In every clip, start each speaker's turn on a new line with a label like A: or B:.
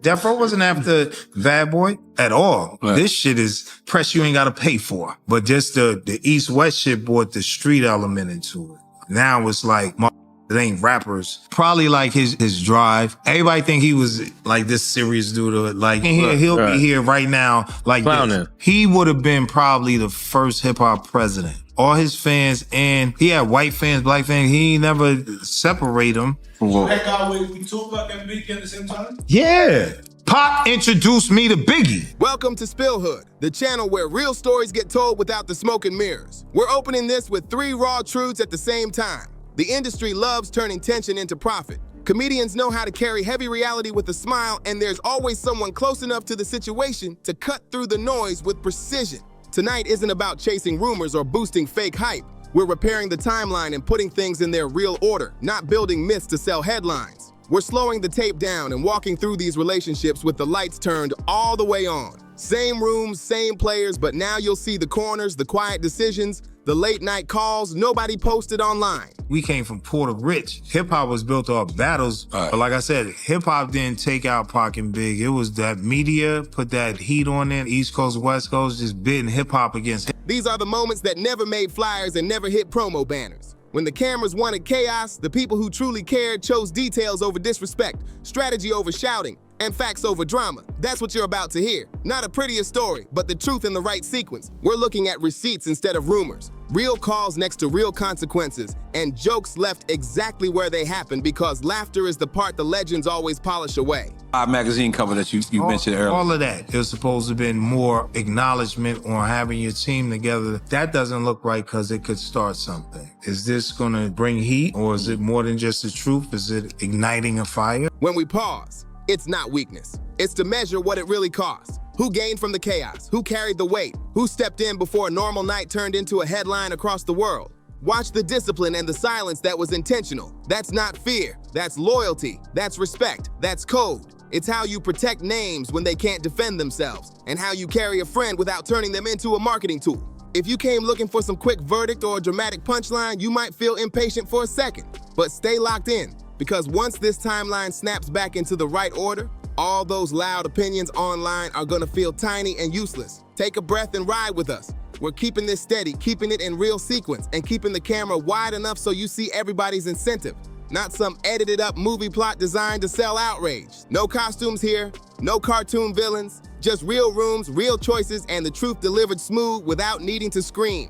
A: Death Row wasn't after Bad Boy at all.
B: Right.
A: This shit is press you ain't got to pay for. But just the East-West shit brought the street element into it. Now it's like, it ain't rappers. Probably like his drive. Everybody think he was like this serious dude. Like he'll be here right now like this. He would have been probably the first hip-hop president. All his fans, and he had white fans, black fans, he never separate them.
C: That guy with Tupac and Biggie at the same time?
A: Yeah. Pac introduced me to Biggie.
D: Welcome to Spill Hood, the channel where real stories get told without the smoke and mirrors. We're opening this with 3 raw truths at the same time. The industry loves turning tension into profit. Comedians know how to carry heavy reality with a smile, and there's always someone close enough to the situation to cut through the noise with precision. Tonight isn't about chasing rumors or boosting fake hype. We're repairing the timeline and putting things in their real order, not building myths to sell headlines. We're slowing the tape down and walking through these relationships with the lights turned all the way on. Same rooms, same players, but now you'll see the corners, the quiet decisions, the late night calls nobody posted online.
A: We came from Puerto Rich. Hip-hop was built off battles. But like I said, hip-hop didn't take out Pac and Big. It was that media put that heat on it, East Coast, West Coast, just bidding hip-hop against hip.
D: These are the moments that never made flyers and never hit promo banners. When the cameras wanted chaos, the people who truly cared chose details over disrespect, strategy over shouting, and facts over drama. That's what you're about to hear. Not a prettier story, but the truth in the right sequence. We're looking at receipts instead of rumors. Real calls next to real consequences, and jokes left exactly where they happened because laughter is the part the legends always polish away.
B: Magazine cover that you mentioned earlier.
A: All of that. It was supposed to have been more acknowledgement on having your team together. That doesn't look right because it could start something. Is this going to bring heat, or is it more than just the truth? Is it igniting a fire?
D: When we pause, it's not weakness. It's to measure what it really costs. Who gained from the chaos? Who carried the weight? Who stepped in before a normal night turned into a headline across the world? Watch the discipline and the silence that was intentional. That's not fear. That's loyalty. That's respect. That's code. It's how you protect names when they can't defend themselves, and how you carry a friend without turning them into a marketing tool. If you came looking for some quick verdict or a dramatic punchline, you might feel impatient for a second. But stay locked in, because once this timeline snaps back into the right order, all those loud opinions online are gonna feel tiny and useless. Take a breath and ride with us. We're keeping this steady, keeping it in real sequence, and keeping the camera wide enough so you see everybody's incentive. Not some edited up movie plot designed to sell outrage. No costumes here, no cartoon villains, just real rooms, real choices, and the truth delivered smooth without needing to scream.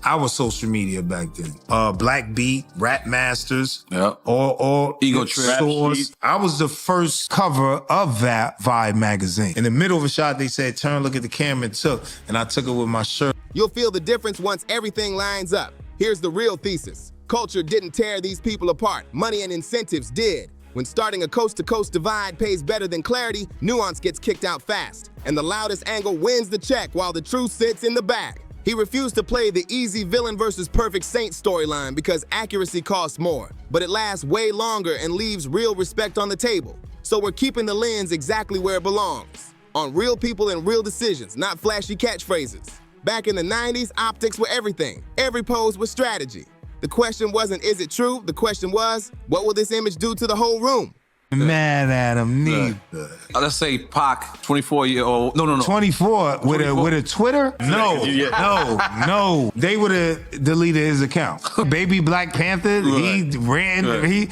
A: I was social media back then. Black Beat, Rap Masters,
B: Yep.
A: all
B: Ego Trip.
A: stores. I was the first cover of that Vibe magazine. In the middle of a shot, they said, turn, look at the camera, and I took it with my shirt.
D: You'll feel the difference once everything lines up. Here's the real thesis. Culture didn't tear these people apart. Money and incentives did. When starting a coast-to-coast divide pays better than clarity, Nuance gets kicked out fast. And the loudest angle wins the check while the truth sits in the back. He refused to play the easy villain versus perfect saint storyline because accuracy costs more, but it lasts way longer and leaves real respect on the table. So we're keeping the lens exactly where it belongs. On real people and real decisions, not flashy catchphrases. Back in the 90s, optics were everything. Every pose was strategy. The question wasn't, is it true? The question was, what will this image do to the whole room?
A: Mad at him, neither.
B: Let's say Pac, 24-year-old. No.
A: 24 with a Twitter? No. They would have deleted his account. Baby Black Panther, he ran,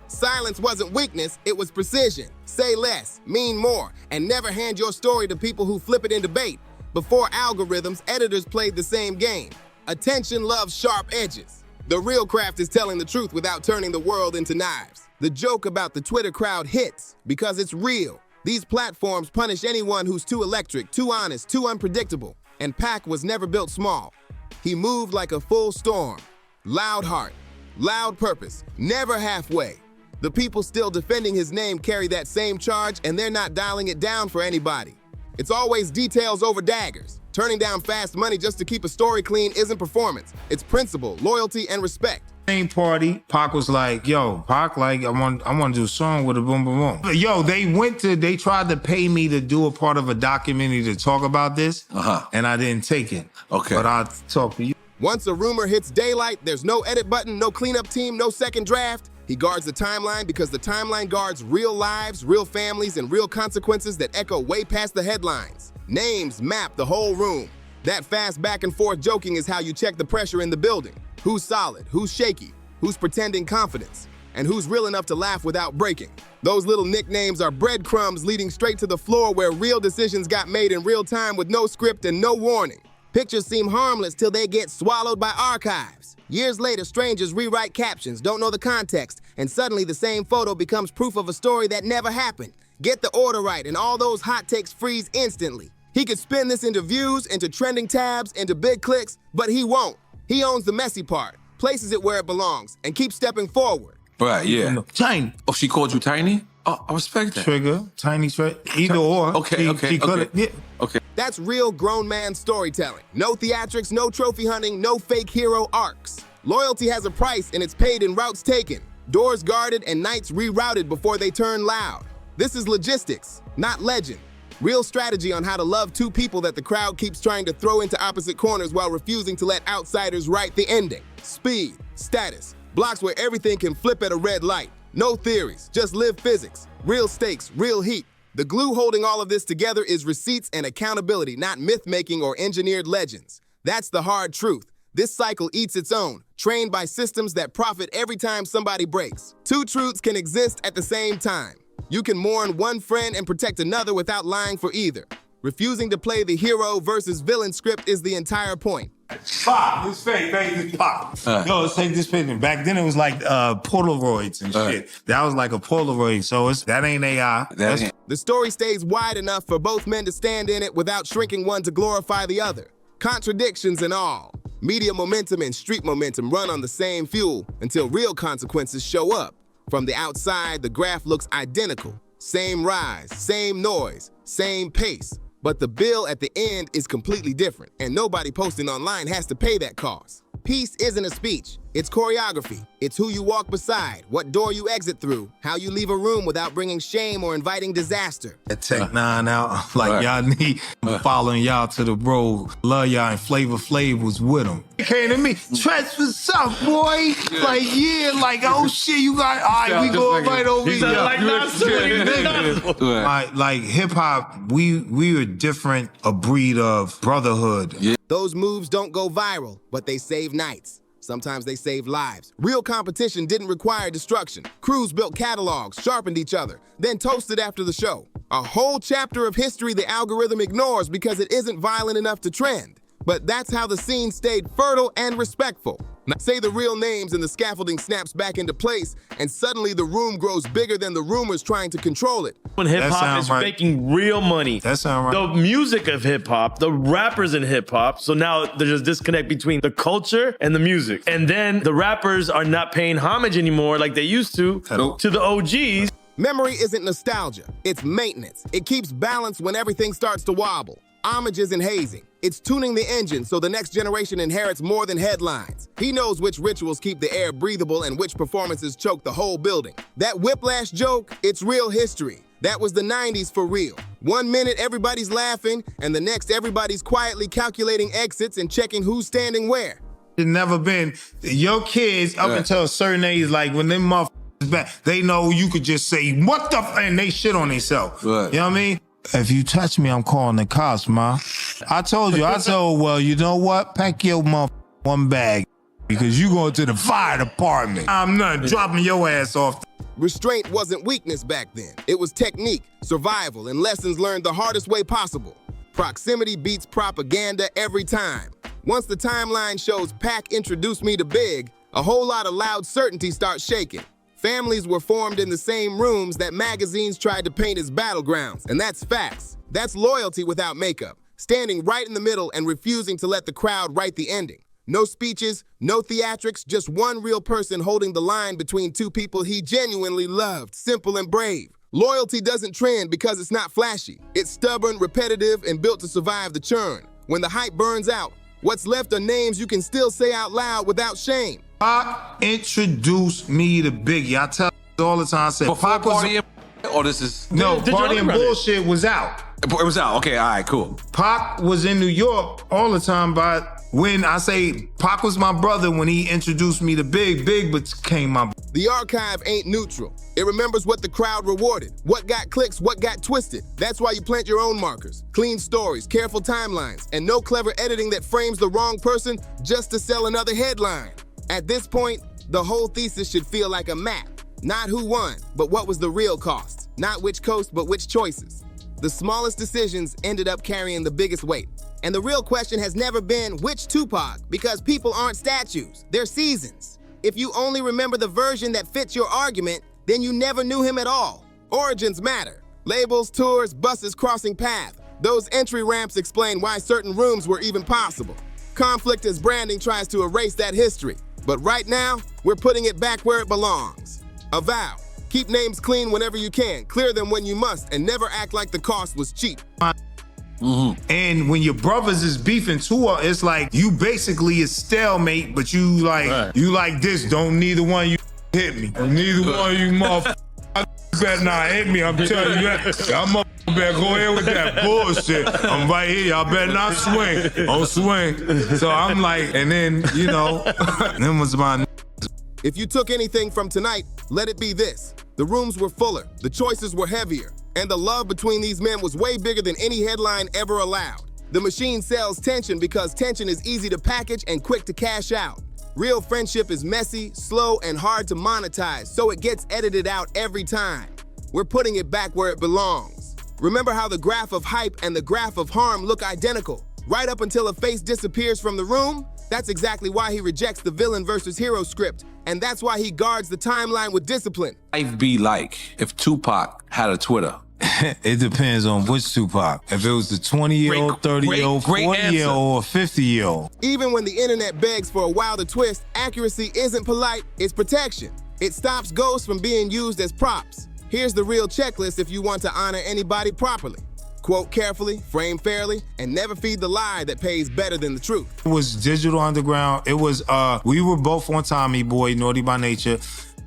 D: Silence wasn't weakness, it was precision. Say less, mean more, and never hand your story to people who flip it in debate. Before algorithms, editors played the same game. Attention loves sharp edges. The real craft is telling the truth without turning the world into knives. The joke about the Twitter crowd hits because it's real. These platforms punish anyone who's too electric, too honest, too unpredictable. And Pac was never built small. He moved like a full storm. Loud heart, loud purpose, never halfway. The people still defending his name carry that same charge, and they're not dialing it down for anybody. It's always details over daggers. Turning down fast money just to keep a story clean isn't performance. It's principle, loyalty, and respect.
A: Same party, Pac was like, yo, Pac, like, I want to do a song with a boom, boom, boom. Yo, they tried to pay me to do a part of a documentary to talk about this, and I didn't take it.
B: Okay.
A: But I'll talk to you.
D: Once a rumor hits daylight, there's no edit button, no cleanup team, no second draft. He guards the timeline because the timeline guards real lives, real families, and real consequences that echo way past the headlines. Names map the whole room. That fast back and forth joking is how you check the pressure in the building. Who's solid, who's shaky, who's pretending confidence, and who's real enough to laugh without breaking. Those little nicknames are breadcrumbs leading straight to the floor where real decisions got made in real time with no script and no warning. Pictures seem harmless till they get swallowed by archives. Years later, strangers rewrite captions, don't know the context, and suddenly the same photo becomes proof of a story that never happened. Get the order right, and all those hot takes freeze instantly. He could spin this into views, into trending tabs, into big clicks, but he won't. He owns the messy part, places it where it belongs, and keeps stepping forward.
B: Right, yeah.
A: Tiny.
B: Oh, she called you tiny? Oh, I respect that.
A: Trigger, tiny trigger, either or.
B: Okay,
A: She could've- yeah.
B: Okay.
D: That's real grown man storytelling. No theatrics, no trophy hunting, no fake hero arcs. Loyalty has a price and it's paid in routes taken, doors guarded and nights rerouted before they turn loud. This is logistics, not legend. Real strategy on how to love two people that the crowd keeps trying to throw into opposite corners while refusing to let outsiders write the ending. Speed, status, blocks where everything can flip at a red light. No theories, just live physics. Real stakes, real heat. The glue holding all of this together is receipts and accountability, not myth-making or engineered legends. That's the hard truth. This cycle eats its own, trained by systems that profit every time somebody breaks. Two truths can exist at the same time. You can mourn one friend and protect another without lying for either. Refusing to play the hero versus villain script is the entire point.
A: Pop, this fake, this pop. No, let's take this picture. Back then it was like Polaroids and shit. That was like a Polaroid, so that ain't AI.
D: The story stays wide enough for both men to stand in it without shrinking one to glorify the other. Contradictions and all. Media momentum and street momentum run on the same fuel until real consequences show up. From the outside, the graph looks identical. Same rise, same noise, same pace. But the bill at the end is completely different, and nobody posting online has to pay that cost. Peace isn't a speech, it's choreography. It's who you walk beside, what door you exit through, how you leave a room without bringing shame or inviting disaster.
A: That Tech 9 out, like y'all need, following y'all to the road. Love y'all, and Flavor Flav was with them. He came to me, Treach, what's up, boy? Like, yeah, like, oh shit, you got, all right, we going right over here. Like hip hop, we were different, a breed of brotherhood.
B: Yeah.
D: Those moves don't go viral, but they save nights. Sometimes they save lives. Real competition didn't require destruction. Crews built catalogs, sharpened each other, then toasted after the show. A whole chapter of history the algorithm ignores because it isn't violent enough to trend. But that's how the scene stayed fertile and respectful. Now, say the real names and the scaffolding snaps back into place, and suddenly the room grows bigger than the rumors trying to control it.
E: When hip-hop is making real money.
A: That sound right.
E: The music of hip-hop, the rappers in hip-hop, so now there's a disconnect between the culture and the music. And then the rappers are not paying homage anymore like they used to the OGs.
D: Memory isn't nostalgia, it's maintenance. It keeps balance when everything starts to wobble. Homage isn't hazing. It's tuning the engine so the next generation inherits more than headlines. He knows which rituals keep the air breathable and which performances choke the whole building. That whiplash joke, it's real history. That was the 90s for real. 1 minute everybody's laughing, and the next everybody's quietly calculating exits and checking who's standing where.
A: It's never been, your kids up until a certain age, like when them motherfuckers back, they know you could just say, what the f, and they shit on themselves. You know what I mean? If you touch me, I'm calling the cops, ma. I told you, well, you know what? Pack your one bag because you going to the fire department. I'm not dropping your ass off.
D: Restraint wasn't weakness back then. It was technique, survival, and lessons learned the hardest way possible. Proximity beats propaganda every time. Once the timeline shows Pac introduced me to Big, a whole lot of loud certainty starts shaking. Families were formed in the same rooms that magazines tried to paint as battlegrounds, and that's facts. That's loyalty without makeup, standing right in the middle and refusing to let the crowd write the ending. No speeches, no theatrics, just one real person holding the line between two people he genuinely loved, simple and brave. Loyalty doesn't trend because it's not flashy. It's stubborn, repetitive, and built to survive the churn. When the hype burns out, what's left are names you can still say out loud without shame.
A: Pac introduced me to Biggie. I tell you all the time, I said,
B: Before
A: Pac was...
B: Party and... Or this is...
A: No, Party and Bullshit was out.
B: It was out. Okay, all right, cool.
A: Pac was in New York all the time by When I say Pac was my brother, when he introduced me to Big, Big became my brother.
D: The archive ain't neutral. It remembers what the crowd rewarded, what got clicks, what got twisted. That's why you plant your own markers. Clean stories, careful timelines, and no clever editing that frames the wrong person just to sell another headline. At this point, the whole thesis should feel like a map. Not who won, but what was the real cost. Not which coast, but which choices. The smallest decisions ended up carrying the biggest weight. And the real question has never been which Tupac, because people aren't statues, they're seasons. If you only remember the version that fits your argument, then you never knew him at all. Origins matter. Labels, tours, buses crossing paths. Those entry ramps explain why certain rooms were even possible. Conflict as branding tries to erase that history. But right now, we're putting it back where it belongs. A vow. Keep names clean whenever you can, clear them when you must, and never act like the cost was cheap.
A: And when your brothers is beefing too, it's like you basically is stalemate, but you like you like this. Don't neither one of you hit me. Neither one of you motherfuckers better not hit me. I'm telling you that. Y'all motherfuckers better go ahead with that bullshit. I'm right here. Y'all better not swing. Don't swing. So I'm like, and then you know, them was my.
D: If you took anything from tonight, let it be this. The rooms were fuller, the choices were heavier, and the love between these men was way bigger than any headline ever allowed. The machine sells tension because tension is easy to package and quick to cash out. Real friendship is messy, slow, and hard to monetize, so it gets edited out every time. We're putting it back where it belongs. Remember how the graph of hype and the graph of harm look identical? Right up until a face disappears from the room? That's exactly why he rejects the villain versus hero script, and that's why he guards the timeline with discipline.
B: Life be like if Tupac had a Twitter.
A: It depends on which Tupac. If it was the 20-year-old, 30-year-old, 40-year-old, or 50-year-old.
D: Even when the internet begs for a wilder twist, accuracy isn't polite, it's protection. It stops ghosts from being used as props. Here's the real checklist if you want to honor anybody properly. Quote carefully, frame fairly, and never feed the lie that pays better than the truth.
A: It was Digital Underground. It was, we were both on Tommy Boy, Naughty by Nature.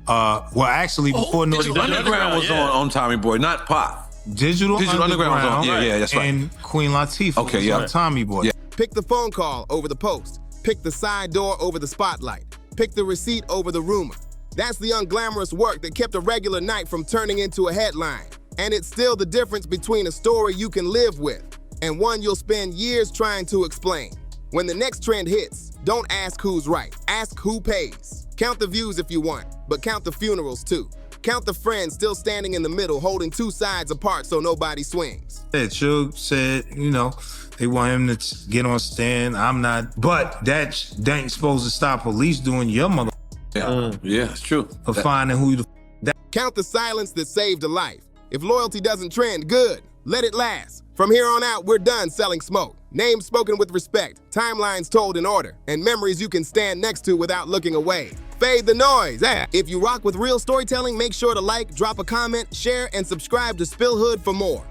A: Well, actually, before Naughty
B: Digital Underground was on Tommy Boy, not Pop.
A: Digital Underground was on.
B: Yeah, that's right.
A: And Queen Latifah was on Tommy Boy.
B: Yeah.
D: Pick the phone call over the post. Pick the side door over the spotlight. Pick the receipt over the rumor. That's the unglamorous work that kept a regular night from turning into a headline. And it's still the difference between a story you can live with and one you'll spend years trying to explain. When the next trend hits, don't ask who's right, ask who pays. Count the views if you want, but count the funerals too. Count the friends still standing in the middle, holding two sides apart so nobody swings.
A: Suge said, you know, they want him to get on stand. I'm not, but that ain't supposed to stop police doing your mother.
B: Yeah, it's true.
A: For finding who the
D: Count the silence that saved a life. If loyalty doesn't trend, good. Let it last. From here on out, we're done selling smoke. Names spoken with respect, timelines told in order, and memories you can stand next to without looking away. Fade the noise. If you rock with real storytelling, make sure to like, drop a comment, share, and subscribe to Spill Hood for more.